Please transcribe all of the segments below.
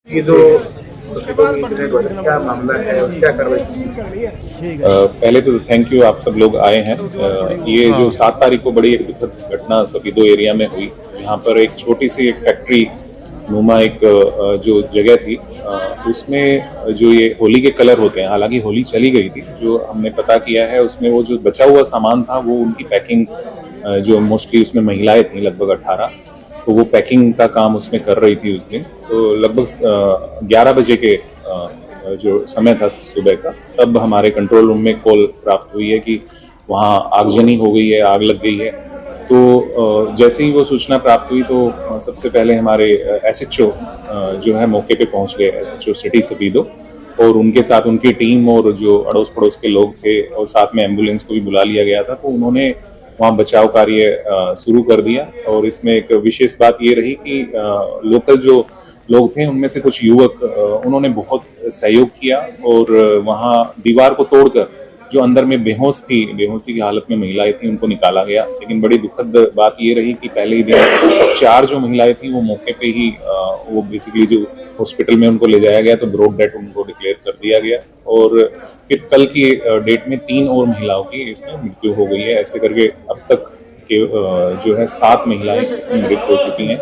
ये जो क्या मामला है और क्या कार्रवाई? पहले तो थैंक यू, आप सब लोग आए हैं। ये जो 7 तारीख को बड़ी एक दुखद घटना सफीदो एरिया में हुई, जहाँ पर एक छोटी सी एक फैक्ट्री नुमा एक जो जगह थी, उसमें जो ये होली के कलर होते हैं, हालांकि होली चली गई थी, जो हमने पता किया है उसमें वो जो बचा हुआ सामान था वो उनकी पैकिंग, जो मोस्टली उसमें महिलाएं थी लगभग 18, तो वो पैकिंग का काम उसमें कर रही थी उस दिन। तो लगभग 11 बजे के जो समय था सुबह का, तब हमारे कंट्रोल रूम में कॉल प्राप्त हुई है कि वहाँ आगजनी हो गई है, आग लग गई है। तो जैसे ही वो सूचना प्राप्त हुई तो सबसे पहले हमारे एसएचओ जो है मौके पे पहुंच गए, एसएचओ सिटी सफीदो, और उनके साथ उनकी टीम और जो अड़ोस पड़ोस के लोग थे, और साथ में एम्बुलेंस को भी बुला लिया गया था। तो उन्होंने वहाँ बचाव कार्य शुरू कर दिया। और इसमें एक विशेष बात ये रही कि लोकल जो लोग थे उनमें से कुछ युवक, उन्होंने बहुत सहयोग किया और वहाँ दीवार को तोड़कर जो अंदर में बेहोशी की हालत में महिलाएं थी उनको निकाला गया। लेकिन बड़ी दुखद बात ये रही कि पहले ही दिन 4 जो महिलाएं थी वो मौके पे ही वो बेसिकली जो हॉस्पिटल में उनको ले जाया गया तो ब्रॉड डेथ उनको डिक्लेयर कर दिया गया। और फिर कल की डेट में 3 और महिलाओं की इसमें मृत्यु हो गई है। ऐसे करके अब तक के जो है 7 महिलाएं मृत हो चुकी हैं।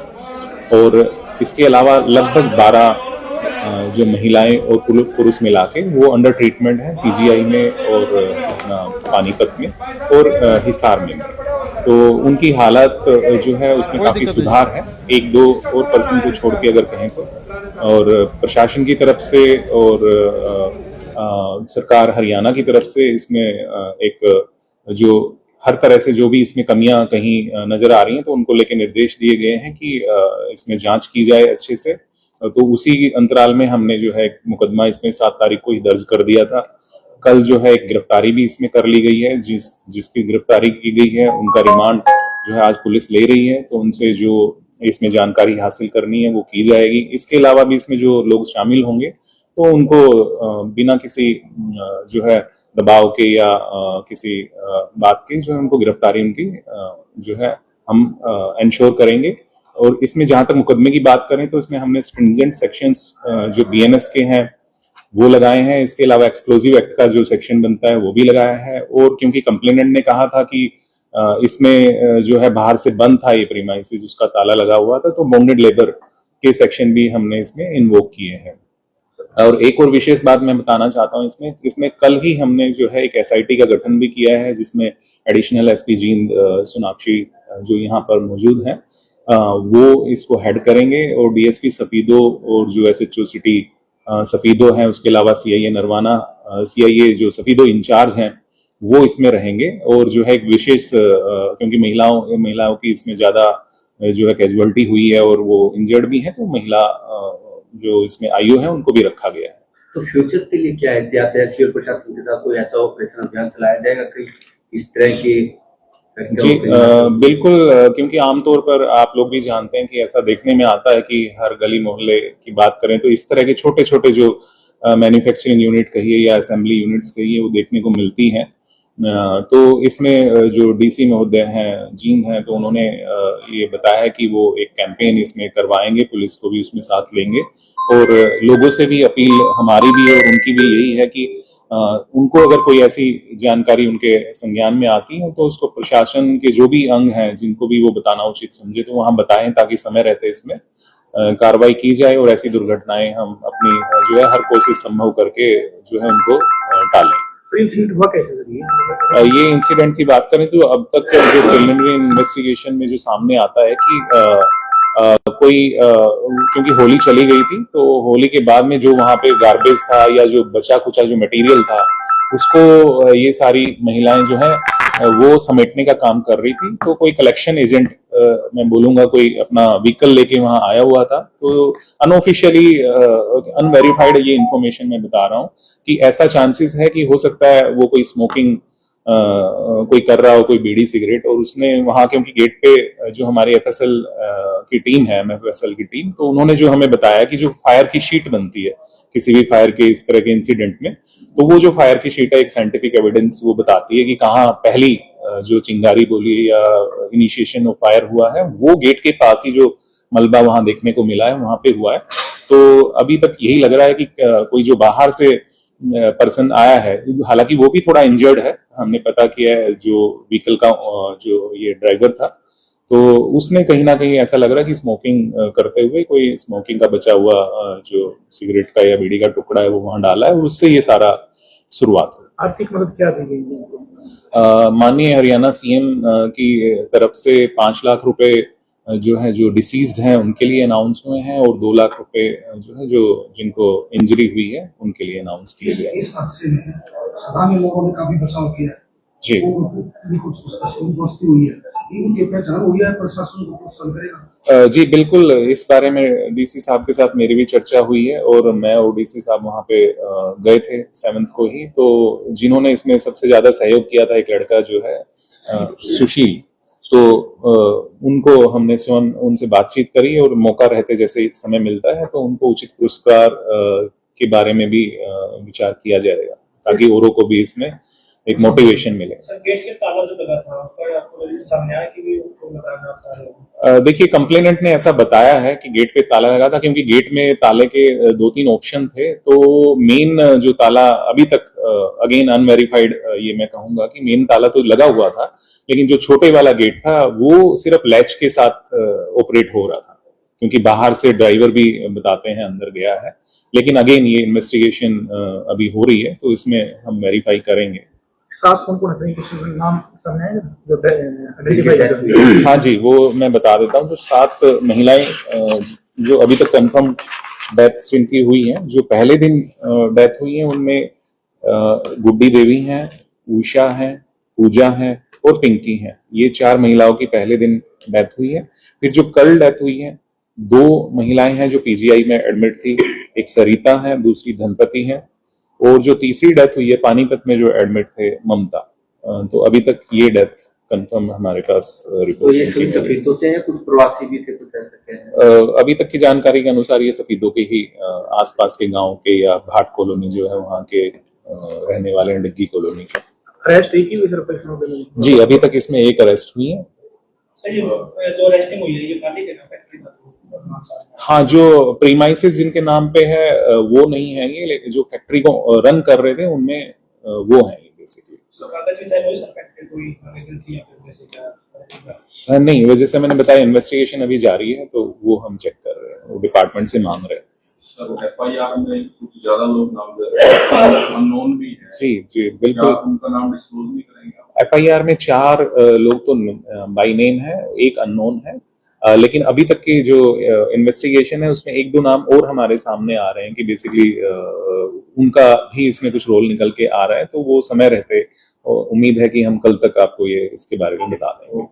और इसके अलावा लगभग 12 जो महिलाएं और पुरुष मिला के वो अंडर ट्रीटमेंट है पीजीआई में और पानीपत में और हिसार में। तो उनकी हालत जो है उसमें काफी सुधार है, 1-2 और पर्सन को छोड़ के अगर कहें तो। और प्रशासन की तरफ से और सरकार हरियाणा की तरफ से इसमें एक जो हर तरह से जो भी इसमें कमियां कहीं नजर आ रही हैं तो उनको लेके निर्देश दिए गए हैं कि इसमें जांच की जाए अच्छे से। तो उसी अंतराल में हमने जो है मुकदमा इसमें 7 तारीख को ही दर्ज कर दिया था। कल जो है एक गिरफ्तारी भी इसमें कर ली गई है, जिसकी गिरफ्तारी की गई है उनका रिमांड जो है आज पुलिस ले रही है। तो उनसे जो इसमें जानकारी हासिल करनी है वो की जाएगी। इसके अलावा भी इसमें जो लोग शामिल होंगे तो उनको बिना किसी जो है दबाव के या किसी बात के जो है उनको गिरफ्तारी उनकी जो है हम इंश्योर करेंगे। और इसमें जहां तक मुकदमे की बात करें तो इसमें हमने स्ट्रिंजेंट सेक्शंस जो बीएनएस के हैं वो लगाए हैं। इसके अलावा एक्सप्लोजिव एक्ट का जो सेक्शन बनता है वो भी लगाया है। और क्योंकि कंप्लेनेंट ने कहा था कि इसमें जो है बाहर से बंद था ये प्रीमाइसिस, उसका ताला लगा हुआ था, तो बॉन्डेड लेबर के सेक्शन भी हमने इसमें इन्वोक किए हैं। और एक और विशेष बात मैं बताना चाहता हूं, इसमें कल ही हमने जो है एक एसआईटी का गठन भी किया है, जिसमें एडिशनल एसपी जींद सोनाक्षी जो यहाँ पर मौजूद हैं वो इसको हेड करेंगे। और डीएसपी सफीदो और जो एसएचओ सिटी सफीदो है, उसके अलावा सीआईए नरवाना, सीआईए जो सफीदो इंचार्ज हैं वो इसमें रहेंगे। और जो है एक विशेष क्योंकि महिलाओं की इसमें ज्यादा जो है कैजुअलिटी हुई है और वो इंजर्ड भी है, तो महिला जो इसमें आईओ है उनको भी रखा गया है। तो फ्यूचर के लिए क्या एहतियात है? एसपी और प्रशासन के साथ कोई ऐसा ऑपरेशन अभियान चलाया जाएगा कहीं इस तरह की? जी बिल्कुल, क्योंकि आमतौर पर आप लोग भी जानते हैं कि ऐसा देखने में आता है कि हर गली मोहल्ले की बात करें तो इस तरह के छोटे छोटे जो मैन्युफैक्चरिंग यूनिट कहिए या असेंबली यूनिट्स कहिए वो देखने को मिलती हैं। तो इसमें जो डीसी महोदय हैं जींद हैं, तो उन्होंने ये बताया कि वो एक कैंपेन इसमें करवाएंगे, पुलिस को भी उसमें साथ लेंगे। और लोगों से भी अपील हमारी भी और उनकी भी यही है कि उनको अगर कोई ऐसी जानकारी उनके संज्ञान में आती है तो उसको प्रशासन के जो भी अंग हैं जिनको भी वो बताना उचित समझे तो वहां बताएं, ताकि समय रहते इसमें कार्रवाई की जाए और ऐसी दुर्घटनाएं हम अपनी जो है हर कोशिश संभव करके जो है उनको टालें। इंसिडेंट हुआ कैसे? ये इंसिडेंट की बात करें तो अब तक जो प्रिलिमिनरी इन्वेस्टिगेशन में जो सामने आता है कि कोई क्योंकि होली चली गई थी तो होली के बाद में जो वहां पे गार्बेज था या जो बचा कुचा जो मटेरियल था उसको ये सारी महिलाएं जो है वो समेटने का काम कर रही थी। तो कोई कलेक्शन एजेंट मैं बोलूंगा कोई अपना व्हीकल लेके वहां आया हुआ था। तो अनऑफिशियली अनवेरिफाइड ये इंफॉर्मेशन मैं बता रहा हूँ कि ऐसा चांसेस है कि हो सकता है वो कोई स्मोकिंग कोई कर रहा हो, कोई बीड़ी सिगरेट, और उसने वहां क्योंकि गेट पे जो हमारी एफएसएल की टीम है, एफएसएल की टीम, तो उन्होंने जो हमें बताया कि जो फायर की शीट बनती है किसी भी फायर के इस तरह के इंसिडेंट में, तो वो जो फायर की शीट है एक साइंटिफिक एविडेंस वो बताती है कि कहाँ पहली जो चिंगारी बोली या इनिशिएशन ऑफ फायर हुआ है वो गेट के पास ही जो मलबा वहां देखने को मिला है वहां पे हुआ है। तो अभी तक यही लग रहा है कि कोई जो बाहर से पर्सन आया है, हालांकि वो भी थोड़ा इंजर्ड है, हमने पता किया है, जो व्हीकल का जो ये ड्राइवर था, तो उसने कहीं ना कहीं ऐसा लग रहा है कि स्मोकिंग करते हुए कोई स्मोकिंग का बचा हुआ जो सिगरेट का या बीड़ी का टुकड़ा है वो वहां डाला है, और उससे ये सारा शुरुआत हुई। आर्थिक मदद क्या दी गई? माननीय हरियाणा सीएम की तरफ से 5 लाख रुपए जो है, जो डिसीज्ड हैं उनके लिए अनाउंस हुए हैं, और 2 लाख रुपए जो है, जो जिनको इंजरी हुई है उनके लिए अनाउंस किए गए। इस हादसे में सदा में लोगों ने काफी बचाव किया जी कुछ हुई है, इनकी पहचान हुई है, प्रशासन को कुछ करेगा? जी बिल्कुल, इस बारे में डीसी साहब के साथ मेरी भी चर्चा हुई है, और मैं और डीसी साहब वहां पे गए थे 7 को ही। तो जिन्होंने इसमें सबसे ज्यादा सहयोग किया था एक लड़का जो है सुशील, तो उनको हमने स्वयं उनसे बातचीत करी, और मौका रहते जैसे समय मिलता है तो उनको उचित पुरस्कार के बारे में भी विचार किया जाएगा, ताकि औरों को भी इसमें एक मोटिवेशन मिले। गेट के ताला जो लगा था उसका आपको सामने आया कि भी उसको लगाना था? देखिए, कंप्लेनेंट ने ऐसा बताया है कि गेट पे ताला लगा था, क्योंकि गेट में ताले के 2-3 ऑप्शन थे। तो मेन जो ताला अभी तक अगेन अनवेरिफाइड, ये मैं कहूंगा कि मेन ताला तो लगा हुआ था, लेकिन जो छोटे वाला गेट था वो सिर्फ लैच के साथ ऑपरेट हो रहा था, क्योंकि बाहर से ड्राइवर भी बताते हैं अंदर गया है। लेकिन अगेन ये इन्वेस्टिगेशन अभी हो रही है, तो इसमें हम वेरीफाई करेंगे। साथ कौन है? कुछ नाम सामने आए जो आइडेंटिफाई? हाँ जी, वो मैं बता देता हूँ। जो 7 महिलाएं जो अभी तक कंफर्म डेथ जिनकी हुई है, जो पहले दिन डेथ हुई है, उनमें गुड्डी देवी हैं, उषा है, पूजा है और पिंकी है। ये 4 महिलाओं की पहले दिन डेथ हुई है। फिर जो कल डेथ हुई है, 2 महिलाएं हैं जो पीजीआई में एडमिट थी, एक सरिता है, दूसरी धनपति है, और जो तीसरी डेथ हुई है पानीपत में जो एडमिट थे, ममता। तो अभी तक ये डेथ कंफर्म हमारे पास रिपोर्ट। तो ये सभी सफीदों से है, कुछ प्रवासी भी थे, कुछ ऐसे हैं? अभी तक की जानकारी के अनुसार ये सफीदों के ही आसपास के गांव के, या भाट कॉलोनी जो है वहां के रहने वाले हैं, डिग्गी कॉलोनी के। अरेस्ट एक ही हुई सर? जी, अभी तक इसमें 1 अरेस्ट हुई है। सही, जो अरेस्टिंग हुई है ये मालिक है ना फैक्ट्री का? हाँ, जो प्रीमाइसेस जिनके नाम पे है वो नहीं है ये, लेकिन जो फैक्ट्री को रन कर रहे थे उनमें वो है बेसिकली। नहीं, वो जैसे मैंने बताया, इन्वेस्टिगेशन अभी जारी है, तो वो हम चेक कर रहे हैं, वो डिपार्टमेंट से मांग रहे हैं। सर, एफआईआर में कुछ ज्यादा लोग नाम दे रहे हैं, अननोन भी है। जी जी बिल्कुल, उनका नाम डिस्क्लोज नहीं करेंगे? एफआईआर में 4 लोग तो बाय नेम है, 1 अननोन है। लेकिन अभी तक की जो इन्वेस्टिगेशन है उसमें 1-2 नाम और हमारे सामने आ रहे हैं कि बेसिकली उनका भी इसमें कुछ रोल निकल के आ रहा है। तो वो समय रहते उम्मीद है कि हम कल तक आपको ये इसके बारे में बता देंगे।